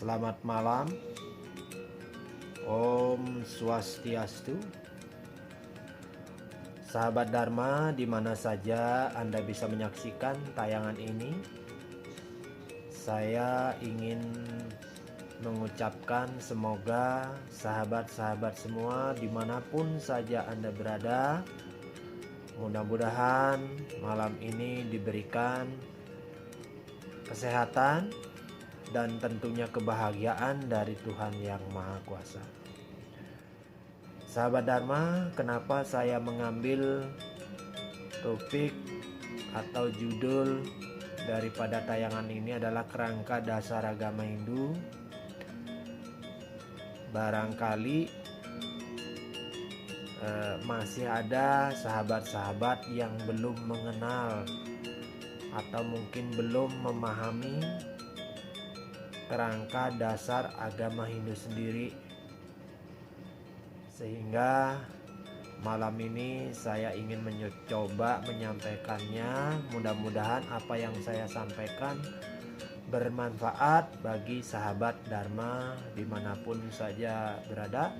Selamat malam. Om Swastiastu. Sahabat Dharma, di mana saja Anda bisa menyaksikan tayangan ini, saya ingin mengucapkan semoga sahabat-sahabat semua dimanapun saja Anda berada, mudah-mudahan malam ini diberikan kesehatan dan tentunya kebahagiaan dari Tuhan Yang Maha Kuasa. Sahabat Dharma, kenapa saya mengambil topik atau judul daripada tayangan ini adalah kerangka dasar agama Hindu. Barangkali masih ada sahabat-sahabat yang belum mengenal atau mungkin belum memahami kerangka dasar agama Hindu sendiri, sehingga malam ini saya ingin mencoba menyampaikannya. Mudah-mudahan apa yang saya sampaikan bermanfaat bagi sahabat Dharma dimanapun saja berada,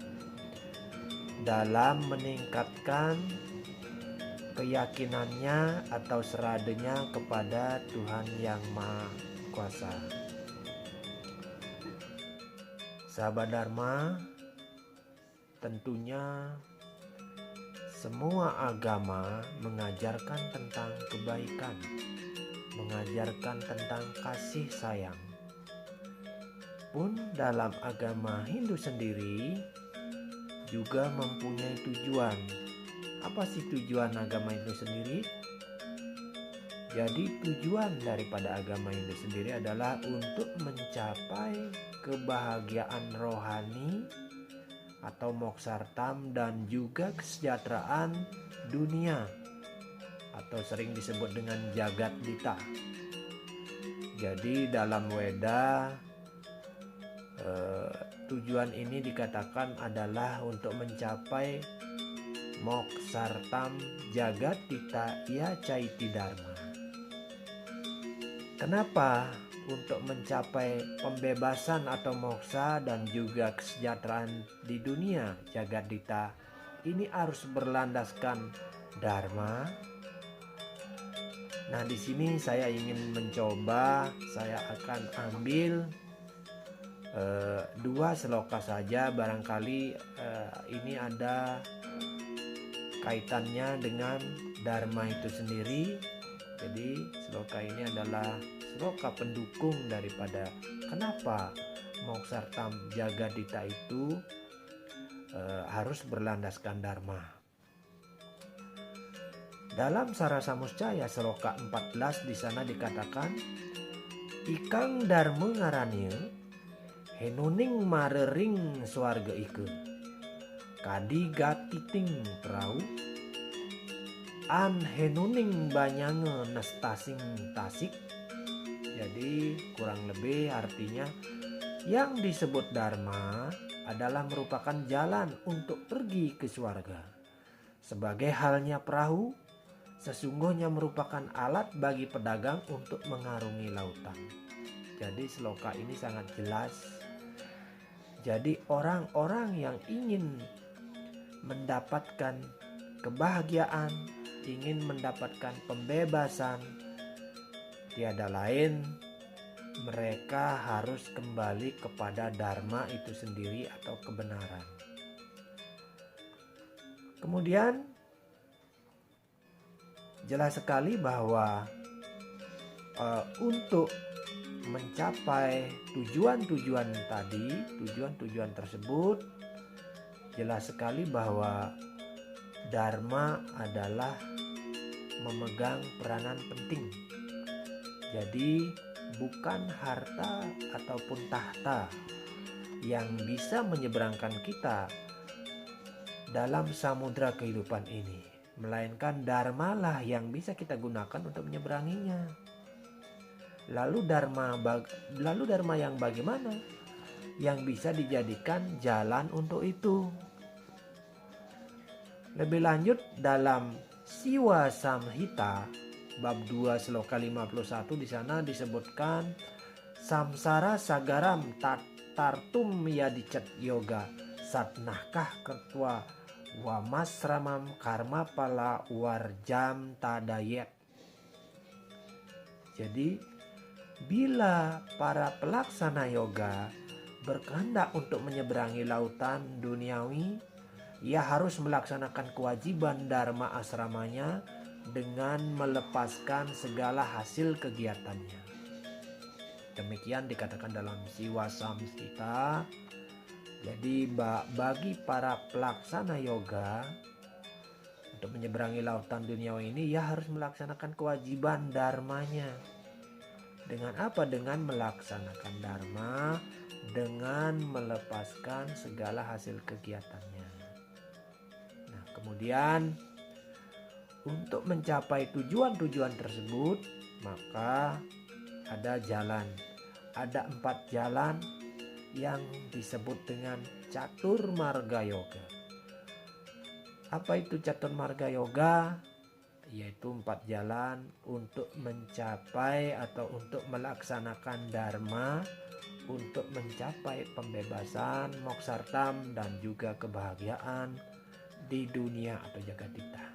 dalam meningkatkan keyakinannya atau seradanya kepada Tuhan Yang Maha Kuasa. Sahabat Dharma, tentunya semua agama mengajarkan tentang kebaikan, mengajarkan tentang kasih sayang. Pun dalam agama Hindu sendiri juga mempunyai tujuan. Apa sih tujuan agama Hindu sendiri? Jadi tujuan daripada agama Hindu sendiri adalah untuk mencapai kebahagiaan rohani atau moksartam dan juga kesejahteraan dunia atau sering disebut dengan jagat dita. Jadi dalam Weda tujuan ini dikatakan adalah untuk mencapai moksartam jagat dita ya caiti dharma. Kenapa untuk mencapai pembebasan atau moksa dan juga kesejahteraan di dunia jagat dita ini harus berlandaskan dharma? Nah, di sini saya ingin mencoba, saya akan ambil dua sloka saja, barangkali ini ada kaitannya dengan dharma itu sendiri. Jadi sloka ini adalah sloka pendukung daripada kenapa moksartam jagadita itu harus berlandaskan dharma. Dalam Sarasa Muscaya sloka 14 di sana dikatakan, ikang dharma ngaraneu henuning marering swarga ike kadi gatiting prau an henuning banyange nestasing tasik. Jadi kurang lebih artinya yang disebut dharma adalah merupakan jalan untuk pergi ke surga. Sebagai halnya perahu, sesungguhnya merupakan alat bagi pedagang untuk mengarungi lautan. Jadi sloka ini sangat jelas. Jadi orang-orang yang ingin mendapatkan kebahagiaan, ingin mendapatkan pembebasan, tiada lain mereka harus kembali kepada dharma itu sendiri atau kebenaran. Kemudian jelas sekali bahwa untuk mencapai tujuan-tujuan tadi, tujuan-tujuan tersebut, jelas sekali bahwa dharma adalah memegang peranan penting. Jadi bukan harta ataupun tahta yang bisa menyeberangkan kita dalam samudra kehidupan ini, melainkan dharma lah yang bisa kita gunakan untuk menyeberanginya. Lalu dharma yang bagaimana? Yang bisa dijadikan jalan untuk itu. Lebih lanjut dalam Siwa Samhita bab 2 sloka 51 di sana disebutkan samsara sagaram tartum yadicet yoga satnahkah ketua wamasramam karma pala warjam tadayet. Jadi bila para pelaksana yoga berkehendak untuk menyeberangi lautan duniawi, ia harus melaksanakan kewajiban dharma asramanya dengan melepaskan segala hasil kegiatannya. Demikian dikatakan dalam Siwa Samhita. Jadi bagi para pelaksana yoga untuk menyeberangi lautan duniawi ini, ia harus melaksanakan kewajiban dharmanya. Dengan apa? Dengan melaksanakan dharma, dengan melepaskan segala hasil kegiatannya. Nah, kemudian untuk mencapai tujuan-tujuan tersebut, maka ada jalan. Ada 4 jalan yang disebut dengan Catur Marga Yoga. Apa itu Catur Marga Yoga? Yaitu 4 jalan untuk mencapai atau untuk melaksanakan dharma, untuk mencapai pembebasan, moksartam, dan juga kebahagiaan di dunia atau jagadita.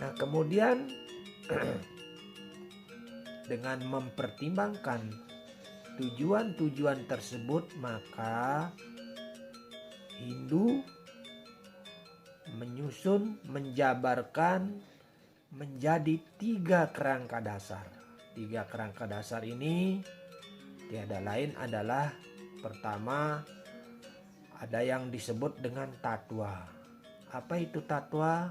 Nah, kemudian dengan mempertimbangkan tujuan-tujuan tersebut, maka Hindu menjabarkan menjadi 3 kerangka dasar. 3 kerangka dasar ini tiada lain adalah, pertama, ada yang disebut dengan tatwa. Apa itu tatwa?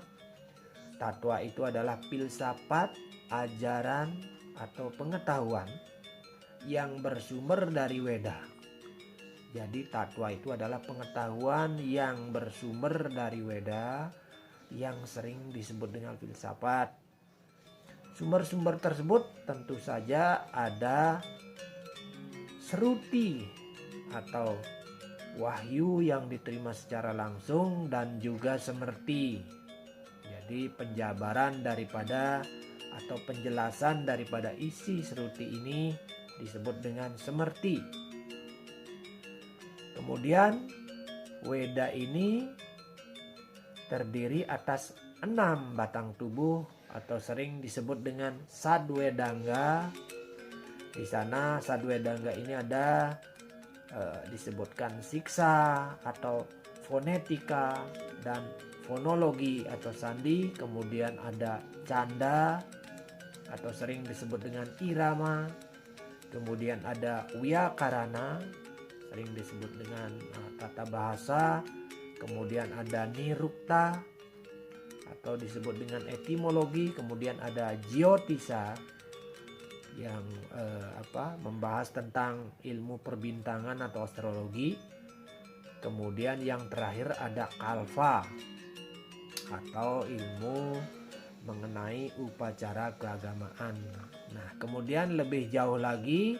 Tatwa itu adalah filsafat, ajaran atau pengetahuan yang bersumber dari Weda. Jadi tatwa itu adalah pengetahuan yang bersumber dari Weda yang sering disebut dengan filsafat. Sumber-sumber tersebut tentu saja ada Sruti atau wahyu yang diterima secara langsung dan juga Smriti. Jadi penjabaran daripada atau penjelasan daripada isi Sruti ini disebut dengan Smrti. Kemudian Weda ini terdiri atas 6 batang tubuh atau sering disebut dengan Sadwedanga. Di sana Sadwedanga ini ada disebutkan siksa atau fonetika dan fonologi atau sandi. Kemudian ada canda atau sering disebut dengan irama. Kemudian ada wiyakarana, sering disebut dengan tata bahasa. Kemudian ada nirukta atau disebut dengan etimologi. Kemudian ada jiotisa yang membahas tentang ilmu perbintangan atau astrologi. Kemudian yang terakhir ada kalva atau ilmu mengenai upacara keagamaan. Nah, kemudian lebih jauh lagi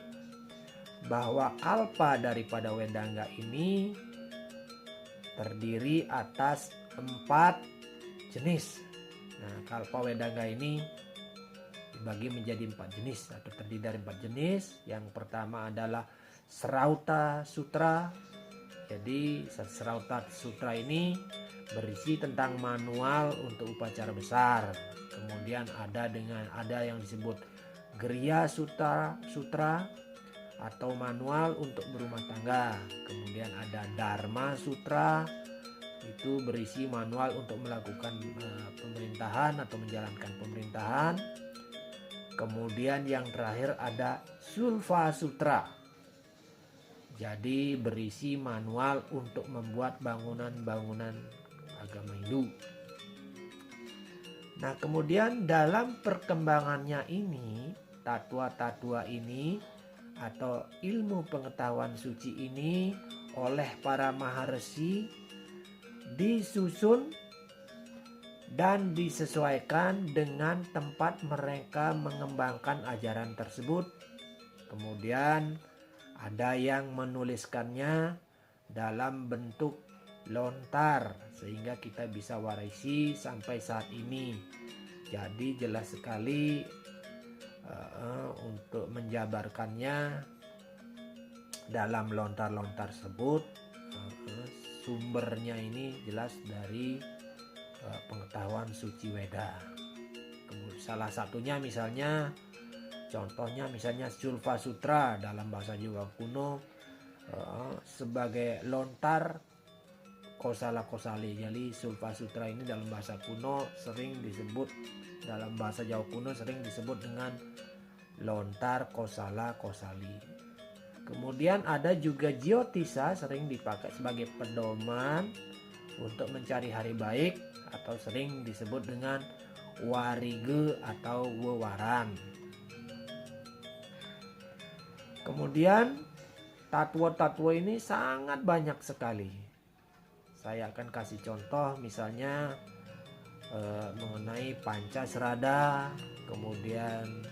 bahwa kalpa daripada Wedanga ini terdiri atas 4 jenis. Nah, kalpa Wedanga ini dibagi menjadi 4 jenis atau terdiri dari 4 jenis. Yang pertama adalah Srauta Sutra. Jadi Srauta Sutra ini berisi tentang manual untuk upacara besar. Kemudian ada yang disebut Griya Sutra atau manual untuk berumah tangga. Kemudian ada Dharma Sutra, itu berisi manual untuk melakukan pemerintahan atau menjalankan pemerintahan. Kemudian yang terakhir ada Sulva Sutra, jadi berisi manual untuk membuat bangunan-bangunan agama Hindu. Nah, kemudian dalam perkembangannya ini, tatwa-tatwa ini atau ilmu pengetahuan suci ini oleh para maharsi disusun dan disesuaikan dengan tempat mereka mengembangkan ajaran tersebut. Kemudian ada yang menuliskannya dalam bentuk lontar sehingga kita bisa warisi sampai saat ini. Jadi jelas sekali untuk menjabarkannya dalam lontar-lontar tersebut sumbernya ini jelas dari pengetahuan suci Weda. Salah satunya misalnya, contohnya misalnya Sulfa Sutra dalam bahasa Jawa kuno sebagai lontar kosala kosali. Jadi Sulfa Sutra ini dalam bahasa kuno sering disebut, dalam bahasa Jawa kuno sering disebut dengan lontar kosala kosali. Kemudian ada juga Jyotisa, sering dipakai sebagai pedoman untuk mencari hari baik atau sering disebut dengan warige atau wewaran. Kemudian tatwa-tatwa ini sangat banyak sekali. Saya akan kasih contoh misalnya mengenai Pancasrada. Kemudian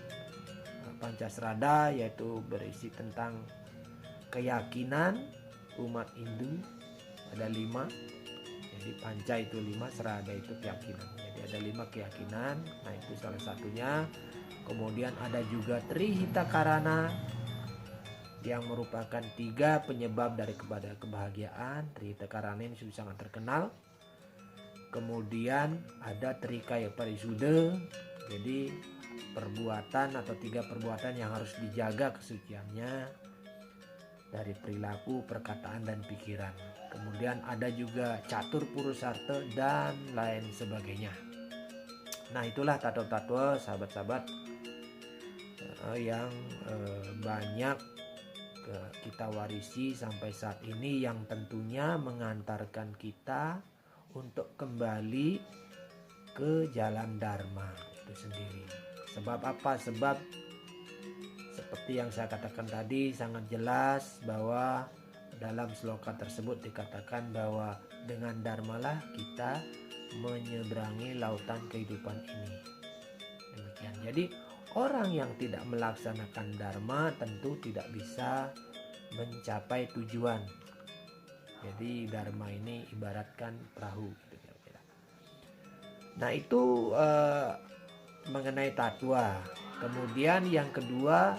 Pancasrada yaitu berisi tentang keyakinan umat Hindu, ada 5. Jadi panca itu 5, serada itu keyakinan. Jadi ada 5 keyakinan. Nah itu salah satunya. Kemudian ada juga Trihita Karana yang merupakan 3 penyebab dari kebahagiaan. Trihita Karana ini sudah sangat terkenal. Kemudian ada Trikaya Parisuddha. Jadi perbuatan atau 3 perbuatan yang harus dijaga kesuciannya dari perilaku, perkataan, dan pikiran. Kemudian ada juga Catur Purusarta dan lain sebagainya. Nah itulah tato-tato sahabat-sahabat yang banyak kita warisi sampai saat ini, yang tentunya mengantarkan kita untuk kembali ke jalan Dharma itu sendiri. Sebab apa? Sebab seperti yang saya katakan tadi, sangat jelas bahwa dalam sloka tersebut dikatakan bahwa dengan Dharma lah kita menyeberangi lautan kehidupan ini. Demikian. Jadi orang yang tidak melaksanakan Dharma tentu tidak bisa mencapai tujuan. Jadi Dharma ini ibaratkan perahu. Nah itu mengenai tatwa. Kemudian yang kedua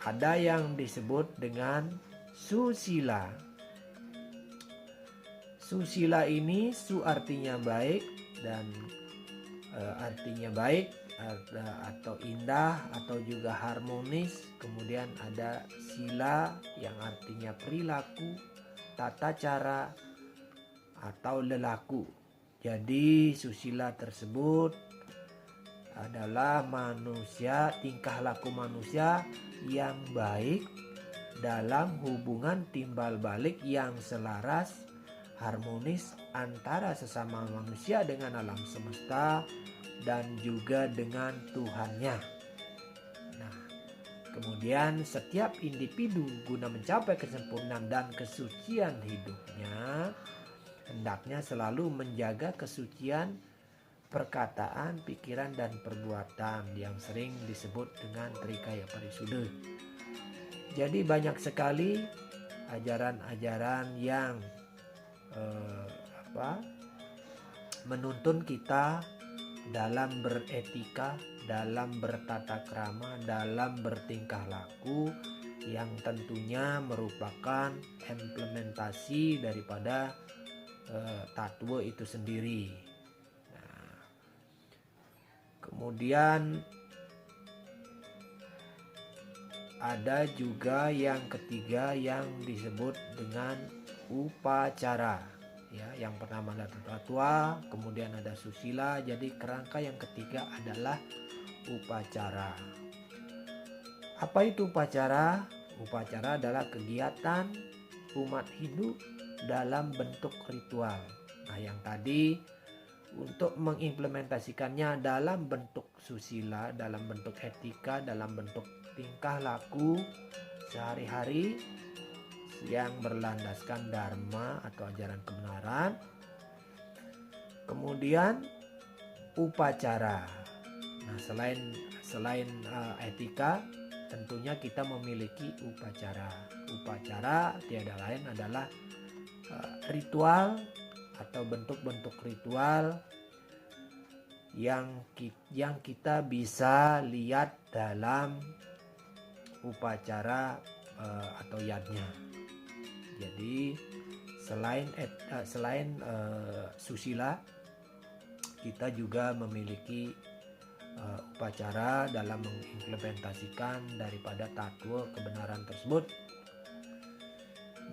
ada yang disebut dengan susila. Susila ini su artinya baik dan artinya baik atau indah atau juga harmonis. Kemudian ada sila yang artinya perilaku, tata cara atau lelaku. Jadi susila tersebut adalah manusia, tingkah laku manusia yang baik dalam hubungan timbal balik yang selaras, harmonis antara sesama manusia dengan alam semesta dan juga dengan Tuhannya. Nah, kemudian setiap individu guna mencapai kesempurnaan dan kesucian hidupnya hendaknya selalu menjaga kesucian perkataan, pikiran, dan perbuatan yang sering disebut dengan Trikaya Parisuddha. Jadi banyak sekali ajaran-ajaran yang menuntun kita dalam beretika, dalam bertata krama, dalam bertingkah laku, yang tentunya merupakan implementasi daripada tatwa itu sendiri. Kemudian ada juga yang ketiga yang disebut dengan upacara. Ya, yang pertama ada tatwa, kemudian ada susila. Jadi kerangka yang ketiga adalah upacara. Apa itu upacara? Upacara adalah kegiatan umat Hindu dalam bentuk ritual. Nah, yang tadi untuk mengimplementasikannya dalam bentuk susila, dalam bentuk etika, dalam bentuk tingkah laku sehari-hari yang berlandaskan Dharma atau ajaran kebenaran. Kemudian upacara. Nah, selain etika, tentunya kita memiliki upacara. Upacara tiada lain adalah ritual atau bentuk-bentuk ritual yang kita bisa lihat dalam upacara atau yadnya. Jadi selain susila, kita juga memiliki upacara dalam mengimplementasikan daripada tatwa kebenaran tersebut.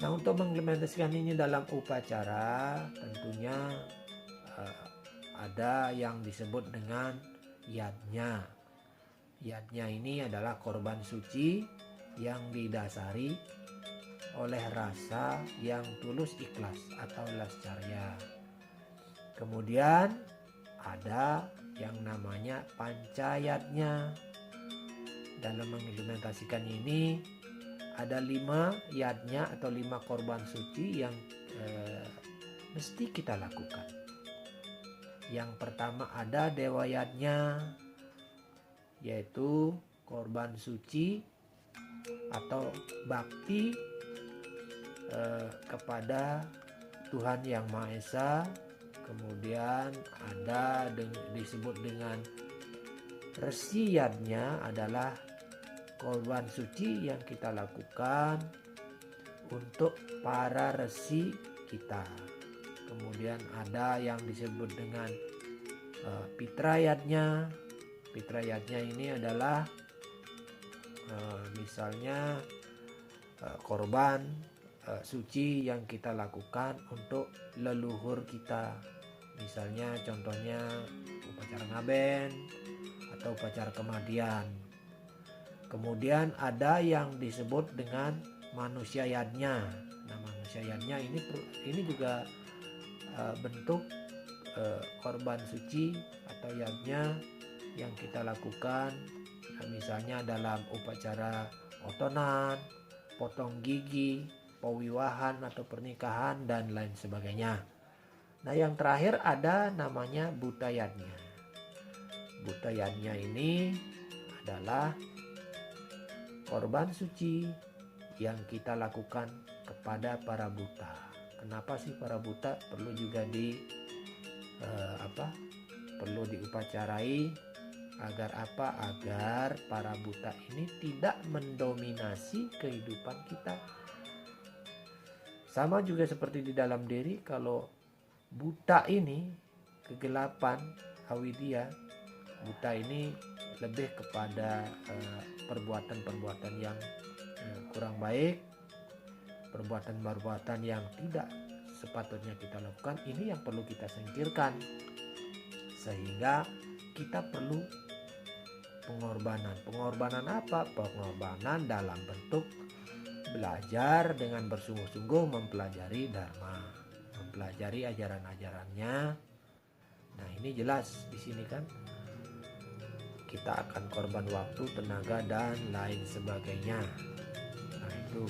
Nah, untuk mengimplementasikan ini dalam upacara tentunya ada yang disebut dengan yadnya. Yadnya ini adalah korban suci yang didasari oleh rasa yang tulus ikhlas atau lascarya. Kemudian ada yang namanya pancayatnya. Dalam mengimplementasikan ini ada 5 yadnya atau 5 korban suci yang mesti kita lakukan. Yang pertama ada dewa yadnya, yaitu korban suci atau bakti kepada Tuhan Yang Maha Esa. Kemudian ada disebut dengan resi yadnya, adalah korban suci yang kita lakukan untuk para resi kita. Kemudian ada yang disebut dengan pitra yadnya. Pitra yadnya ini adalah misalnya korban suci yang kita lakukan untuk leluhur kita. Misalnya contohnya upacara ngaben atau upacara kematian. Kemudian ada yang disebut dengan manusia yadnya. Nah, manusia yadnya ini juga bentuk korban suci atau yadnya yang kita lakukan, misalnya dalam upacara otonan, potong gigi, pewiwahan atau pernikahan dan lain sebagainya. Nah, yang terakhir ada namanya butayadnya. Butayadnya ini adalah korban suci yang kita lakukan kepada para buta. Kenapa sih para buta perlu juga perlu diupacarai? Agar apa? Agar para buta ini tidak mendominasi kehidupan kita. Sama juga seperti di dalam diri, kalau buta ini kegelapan avidya, buta ini lebih kepada perbuatan-perbuatan yang kurang baik, perbuatan-perbuatan yang tidak sepatutnya kita lakukan. Ini yang perlu kita singkirkan, sehingga kita perlu pengorbanan. Pengorbanan apa? Pengorbanan dalam bentuk belajar dengan bersungguh-sungguh mempelajari dharma, mempelajari ajaran-ajarannya. Nah, ini jelas di sini kan kita akan korban waktu, tenaga dan lain sebagainya. Nah, itu.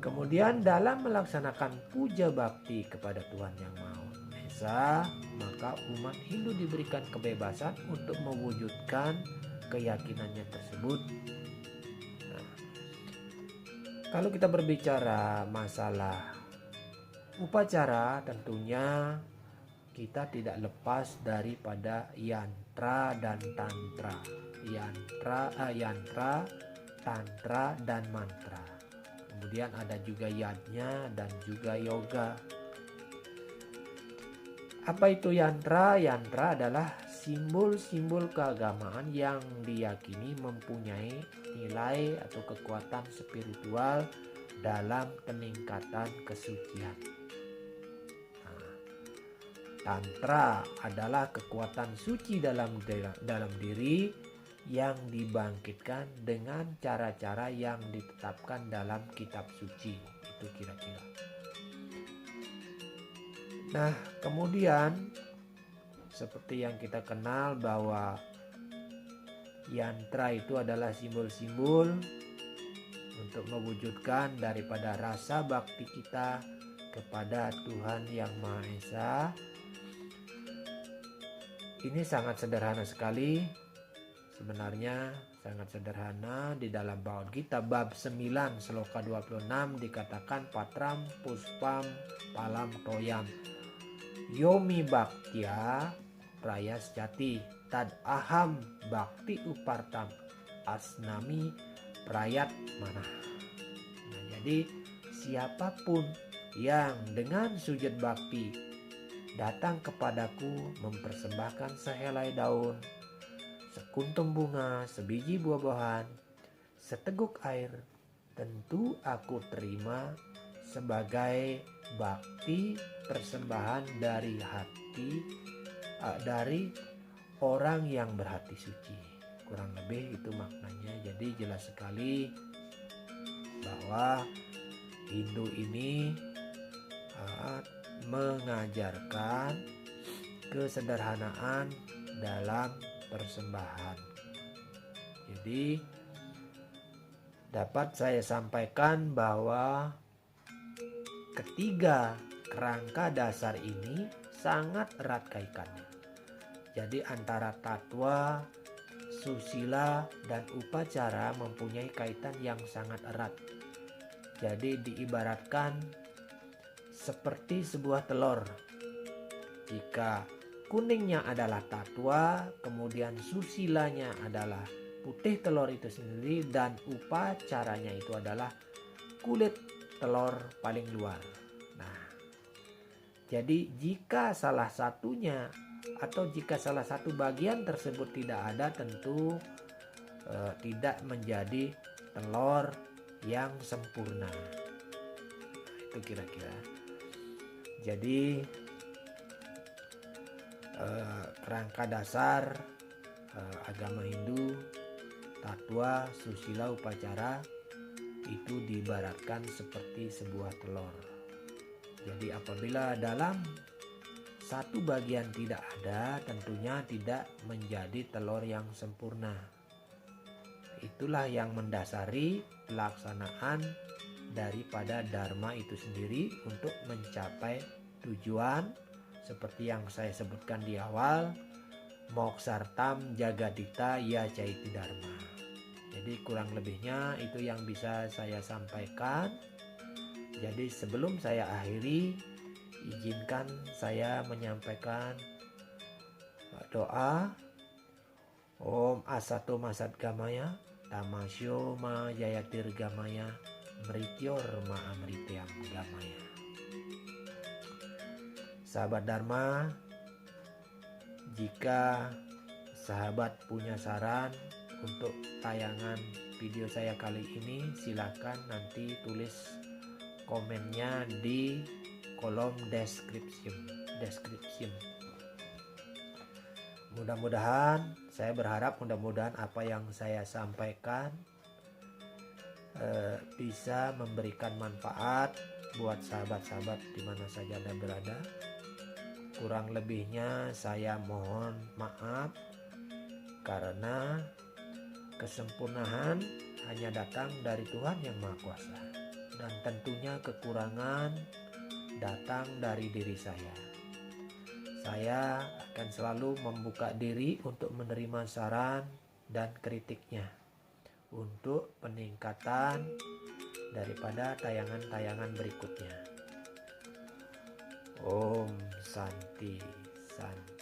Kemudian dalam melaksanakan puja bakti kepada Tuhan Yang Maha Esa, maka umat Hindu diberikan kebebasan untuk mewujudkan keyakinannya tersebut. Nah, kalau kita berbicara masalah upacara, tentunya kita tidak lepas daripada yantra dan tantra. Yantra, tantra dan mantra. Kemudian ada juga yadnya dan juga yoga. Apa itu yantra? Yantra adalah simbol-simbol keagamaan yang diyakini mempunyai nilai atau kekuatan spiritual dalam peningkatan kesucian. Nah, tantra adalah kekuatan suci dalam diri yang dibangkitkan dengan cara-cara yang ditetapkan dalam kitab suci. Itu kira-kira. Nah, kemudian seperti yang kita kenal bahwa yantra itu adalah simbol-simbol untuk mewujudkan daripada rasa bakti kita kepada Tuhan Yang Maha Esa. Ini sangat sederhana sekali. Sebenarnya sangat sederhana. Di dalam Bhagavad Gita bab 9 sloka 26 dikatakan patram puspam palam toyam yomi bhaktya prayasyati tad aham bhakti upartam asnami rakyat mana. Nah, jadi siapapun yang dengan sujud bakti datang kepadaku mempersembahkan sehelai daun, sekuntum bunga, sebiji buah-buahan, seteguk air, tentu aku terima sebagai bakti persembahan dari hati, dari orang yang berhati suci. Kurang lebih itu maknanya. Jadi jelas sekali bahwa Hindu ini mengajarkan kesederhanaan dalam persembahan. Jadi dapat saya sampaikan bahwa ketiga kerangka dasar ini sangat erat kaitannya. Jadi antara tatwa, susila, dan upacara mempunyai kaitan yang sangat erat. Jadi diibaratkan seperti sebuah telur. Jika kuningnya adalah tatwa, kemudian susilanya adalah putih telur itu sendiri, dan upacaranya itu adalah kulit telur paling luar. Nah, jadi jika salah satunya atau jika salah satu bagian tersebut tidak ada, tentu tidak menjadi telur yang sempurna. Itu kira-kira. Jadi kerangka dasar agama Hindu, tatwa, susila, upacara itu diibaratkan seperti sebuah telur. Jadi apabila dalam satu bagian tidak ada, tentunya tidak menjadi telur yang sempurna. Itulah yang mendasari pelaksanaan daripada dharma itu sendiri untuk mencapai tujuan seperti yang saya sebutkan di awal, moksartam jagadita ya caiti dharma. Jadi kurang lebihnya itu yang bisa saya sampaikan. Jadi sebelum saya akhiri, izinkan saya menyampaikan doa. Om Asato Masat Gamaya, Tamasyo Ma Jayatir Gamaya, Mrityor Ma Amrityam Gamaya. Sahabat Dharma, jika sahabat punya saran untuk tayangan video saya kali ini, silakan nanti tulis komennya di kolom description. Mudah-mudahan, saya berharap mudah-mudahan apa yang saya sampaikan bisa memberikan manfaat buat sahabat-sahabat di mana saja Anda berada. Kurang lebihnya saya mohon maaf karena kesempurnaan hanya datang dari Tuhan yang Maha Kuasa, dan tentunya kekurangan datang dari diri saya. Saya akan selalu membuka diri untuk menerima saran dan kritiknya untuk peningkatan daripada tayangan-tayangan berikutnya. Om Santi Santi.